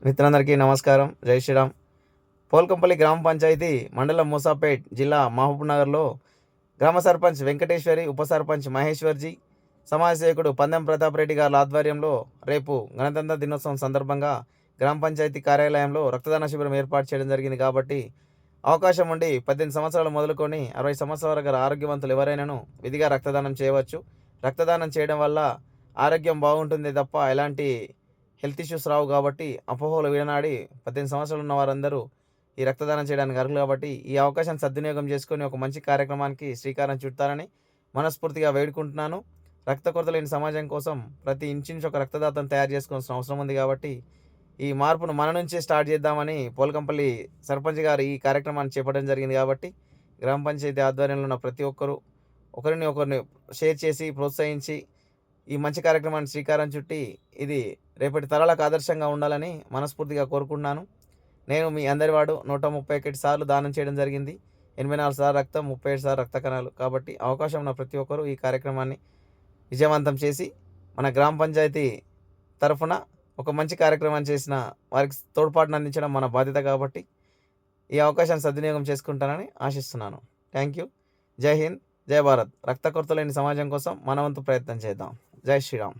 మిత్రులందరికీ నమస్కారం. జై శ్రీరామ్. పోల్కంపల్లి గ్రామ పంచాయతీ మండలం మూసాపేట్ జిల్లా మహబూబ్నగర్లో గ్రామ సర్పంచ్ వెంకటేశ్వరి, ఉప సర్పంచ్ మహేశ్వర్జీ, సమాజ సేవకుడు పందెం ప్రతాప్ రెడ్డి గారి ఆధ్వర్యంలో రేపు గణతంత్ర దినోత్సవం సందర్భంగా గ్రామ పంచాయతీ కార్యాలయంలో రక్తదాన శిబిరం ఏర్పాటు చేయడం జరిగింది. కాబట్టి అవకాశం ఉండి 18 సంవత్సరాలు మొదలుకొని 60 సంవత్సరాల గల ఆరోగ్యవంతులు ఎవరైనాను విధిగా రక్తదానం చేయవచ్చు. రక్తదానం చేయడం వల్ల ఆరోగ్యం బాగుంటుంది తప్ప ఎలాంటి హెల్త్ ఇష్యూస్ రావు. కాబట్టి అపోహలు విడనాడి 18 సంవత్సరాలు ఉన్న వారందరూ ఈ రక్తదానం చేయడానికి అర్హులు. కాబట్టి ఈ అవకాశాన్ని సద్వినియోగం చేసుకొని ఒక మంచి కార్యక్రమానికి శ్రీకారం చుట్టాలని మనస్ఫూర్తిగా వేడుకుంటున్నాను. రక్త కొరత లేని సమాజం కోసం ప్రతి ఇంచు నుంచి ఒక రక్తదాతను తయారు చేసుకోవాల్సిన అవసరం ఉంది. కాబట్టి ఈ మార్పును మన నుంచే స్టార్ట్ చేద్దామని పోల్కంపల్లి సర్పంచ్ గారు ఈ కార్యక్రమాన్ని చేపట్టడం జరిగింది. కాబట్టి గ్రామ పంచాయతీ ఆధ్వర్యంలో ఉన్న ప్రతి ఒక్కరూ ఒకరిని షేర్ చేసి ప్రోత్సహించి ఈ మంచి కార్యక్రమాన్ని శ్రీకారం చుట్టి ఇది రేపటి తరాలకు ఆదర్శంగా ఉండాలని మనస్ఫూర్తిగా కోరుకుంటున్నాను. నేను మీ అందరివాడు 131 సార్లు దానం చేయడం జరిగింది. 84 సార్లు రక్తం, 37 సార్లు రక్త కణాలు. కాబట్టి అవకాశం ఉన్న ప్రతి ఒక్కరూ ఈ కార్యక్రమాన్ని విజయవంతం చేసి మన గ్రామ పంచాయతీ తరఫున ఒక మంచి కార్యక్రమాన్ని చేసిన వారికి తోడ్పాటును అందించడం మన బాధ్యత. కాబట్టి ఈ అవకాశాన్ని సద్వినియోగం చేసుకుంటానని ఆశిస్తున్నాను. Thank you. జై హింద్, జై భారత్. రక్త కొరత లేని సమాజం కోసం మన వంతు ప్రయత్నం చేద్దాం. జై శ్రీరామ్.